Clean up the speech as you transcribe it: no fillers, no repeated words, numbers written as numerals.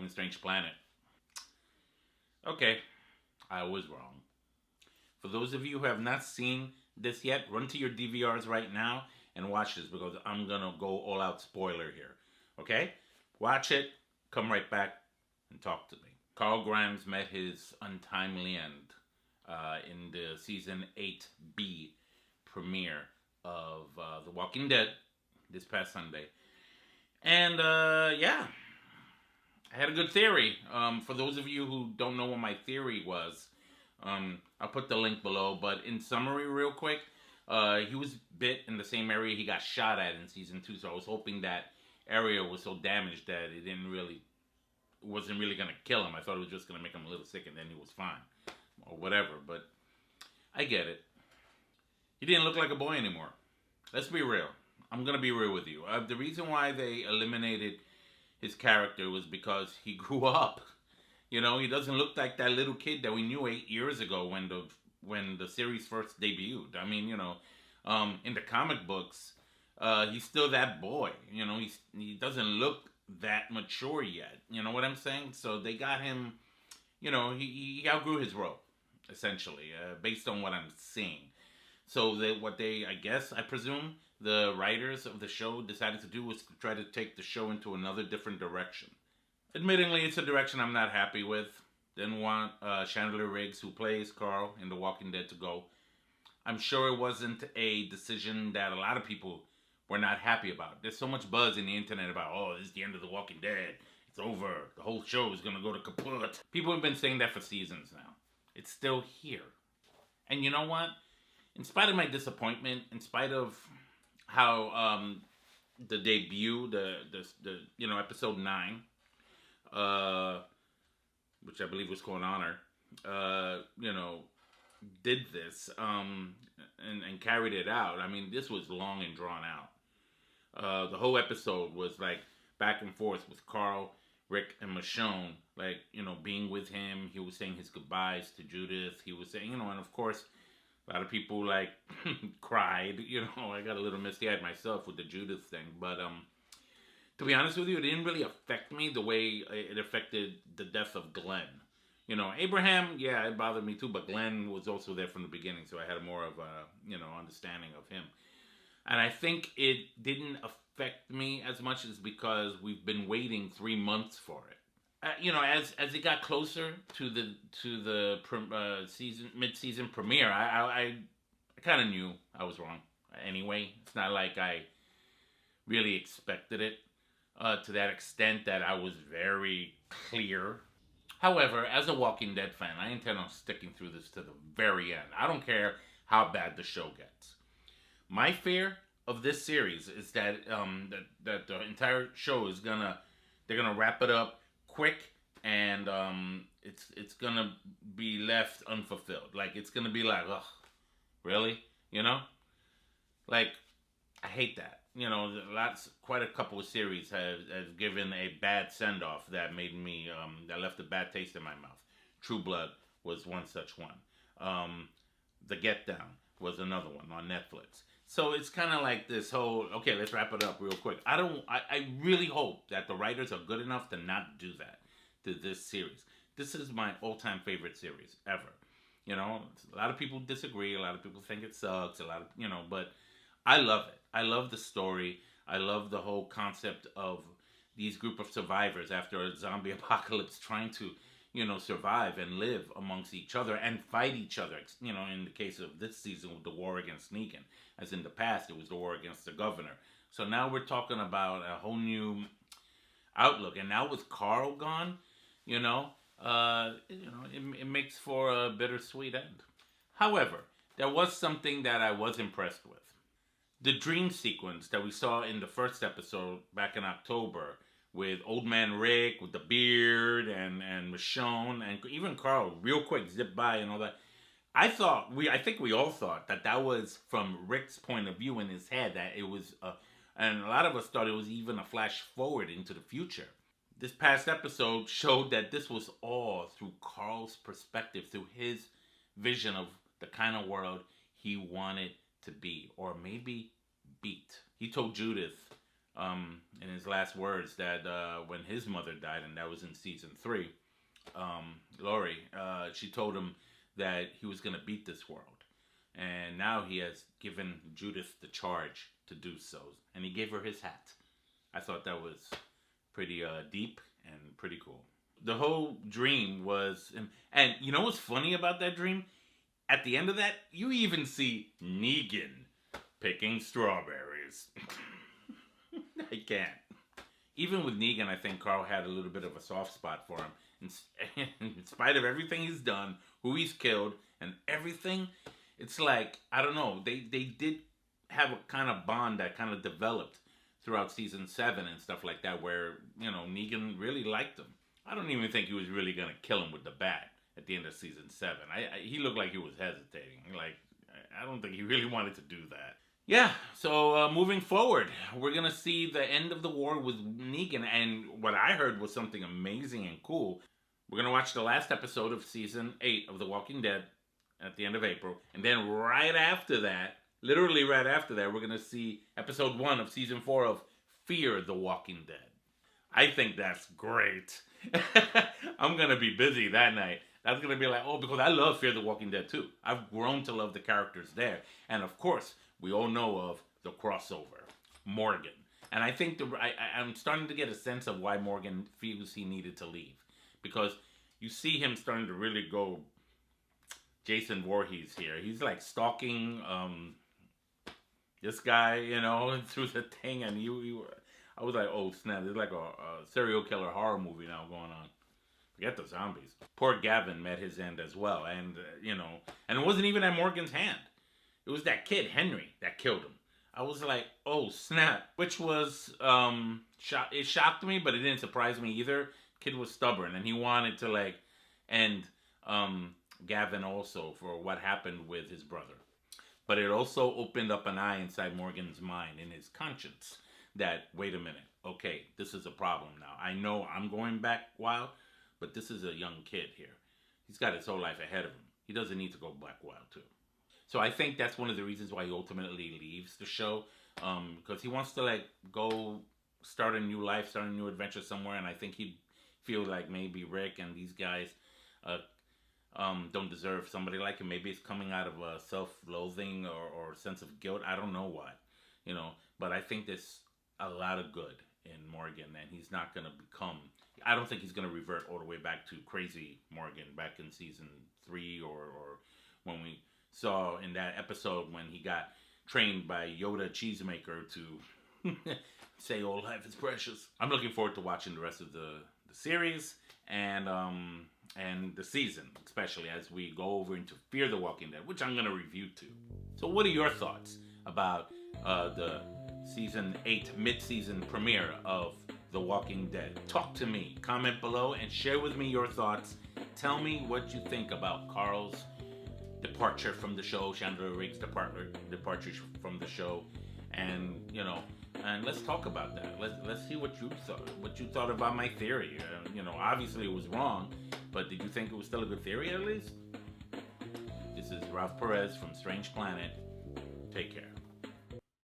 in Strange Planet. Okay, I was wrong. For those of you who have not seen this yet, run to your DVRs right now and watch this because I'm gonna go all out spoiler here. Okay? Watch it, come right back and talk to me. Carl Grimes met his untimely end in the season 8B premiere of The Walking Dead this past Sunday. And yeah, I had a good theory. For those of you who don't know what my theory was, I'll put the link below. But in summary, real quick, he was bit in the same area he got shot at in season 2. So I was hoping that area was so damaged that wasn't really gonna kill him. I thought it was just gonna make him a little sick, and then he was fine, or whatever. But I get it. He didn't look like a boy anymore. Let's be real. I'm gonna be real with you. The reason why they eliminated his character was because he grew up. You know, he doesn't look like that little kid that we knew 8 years ago when the series first debuted. I mean, you know, in the comic books, he's still that boy. You know, he doesn't look that mature yet. You know what I'm saying? So they got him. You know, he outgrew his role essentially, based on what I'm seeing. So I presume, the writers of the show decided to do was to try to take the show into another different direction. Admittingly, it's a direction I'm not happy with. Didn't want Chandler Riggs, who plays Carl in The Walking Dead, to go. I'm sure it wasn't a decision that a lot of people were not happy about. There's so much buzz in the internet about, oh, this is the end of The Walking Dead. It's over. The whole show is going to go to kaput. People have been saying that for seasons now. It's still here. And you know what? In spite of my disappointment, in spite of how the debut, the episode 9, which I believe was called Honor, did this and carried it out. I mean, this was long and drawn out. The whole episode was like back and forth with Carl, Rick, and Michonne, like, you know, being with him. He was saying his goodbyes to Judith. He was saying, you know, and of course, a lot of people like cried. You know, I got a little misty-eyed myself with the Judith thing, but to be honest with you, it didn't really affect me the way it affected the death of Glenn. You know, Abraham, yeah, it bothered me too, but Glenn was also there from the beginning, so I had more of a, understanding of him. And I think it didn't affect me as much as because we've been waiting 3 months for it. As it got closer to the mid-season premiere, I kind of knew I was wrong. Anyway, it's not like I really expected it to that extent that I was very clear. However, as a Walking Dead fan, I intend on sticking through this to the very end. I don't care how bad the show gets. My fear of this series is that that the entire show they're gonna wrap it up quick, and it's gonna be left unfulfilled. Like, it's gonna be like, ugh, really? You know? Like, I hate that. You know, quite a couple of series have given a bad send off that made me that left a bad taste in my mouth. True Blood was one such one. The Get Down was another one on Netflix. So it's kind of like this whole, okay, let's wrap it up real quick. I really hope that the writers are good enough to not do that to this series. This is my all-time favorite series ever. You know, a lot of people disagree. A lot of people think it sucks. But I love it. I love the story. I love the whole concept of these group of survivors after a zombie apocalypse trying to, survive and live amongst each other and fight each other. You know, in the case of this season with the war against Negan, as in the past, it was the war against the governor. So now we're talking about a whole new outlook. And now with Carl gone, it makes for a bittersweet end. However, there was something that I was impressed with. The dream sequence that we saw in the first episode back in October with Old Man Rick with the beard and Michonne and even Carl real quick zipped by and all that. I think we all thought that was from Rick's point of view in his head, that it was and a lot of us thought it was even a flash forward into the future. This past episode showed that this was all through Carl's perspective, through his vision of the kind of world he wanted to be, or maybe beat. He told Judith, in his last words that when his mother died, and that was in season 3, Laurie, she told him that he was going to beat this world. And now he has given Judith the charge to do so. And he gave her his hat. I thought that was pretty deep and pretty cool. The whole dream was... And you know what's funny about that dream? At the end of that, you even see Negan picking strawberries. I can't. Even with Negan, I think Carl had a little bit of a soft spot for him. In spite of everything he's done, who he's killed, and everything... It's like, I don't know, they did have a kind of bond that kind of developed throughout season 7 and stuff like that, where, you know, Negan really liked him. I don't even think he was really going to kill him with the bat at the end of season 7. He looked like he was hesitating. Like, I don't think he really wanted to do that. Yeah, so moving forward, we're going to see the end of the war with Negan, and what I heard was something amazing and cool. We're going to watch the last episode of season 8 of The Walking Dead at the end of April. And then right after that, literally right after that, we're going to see episode 1 of season 4 of Fear the Walking Dead. I think that's great. I'm going to be busy that night. That's going to be like, oh, because I love Fear the Walking Dead too. I've grown to love the characters there. And of course, we all know of the crossover, Morgan. And I think I'm starting to get a sense of why Morgan feels he needed to leave. Because you see him starting to really go... Jason Voorhees here. He's like stalking this guy, you know, through the thing, and I was like, oh snap! There's like a serial killer horror movie now going on. Forget the zombies. Poor Gavin met his end as well, and you know, and it wasn't even at Morgan's hand. It was that kid Henry that killed him. I was like, oh snap! Which was it shocked me, but it didn't surprise me either. Kid was stubborn, and he wanted to like end Gavin also for what happened with his brother. But it also opened up an eye inside Morgan's mind, in his conscience, that, wait a minute, okay, this is a problem now. I know I'm going back wild, but this is a young kid here. He's got his whole life ahead of him. He doesn't need to go back wild too. So I think that's one of the reasons why he ultimately leaves the show, because he wants to like go start a new life, start a new adventure somewhere, and I think he'd feel like maybe Rick and these guys don't deserve somebody like him. Maybe it's coming out of a self-loathing or sense of guilt. I don't know what, you know. But I think there's a lot of good in Morgan, and he's not going to become... I don't think he's going to revert all the way back to crazy Morgan back in season 3 or when we saw in that episode when he got trained by Yoda Cheesemaker to say all life is precious. I'm looking forward to watching the rest of the series and the season, especially as we go over into Fear the Walking Dead, which I'm going to review too. So what are your thoughts about the season 8 mid-season premiere of The Walking Dead? Talk to me, comment below, and share with me your thoughts. Tell me what you think about Carl's departure from the show, Chandler Riggs' departure from the show, and you know, and let's talk about that. Let's see what you thought about my theory. You know, obviously it was wrong, but did you think it was still a good theory at least? This is Ralph Perez from Strange Planet. Take care.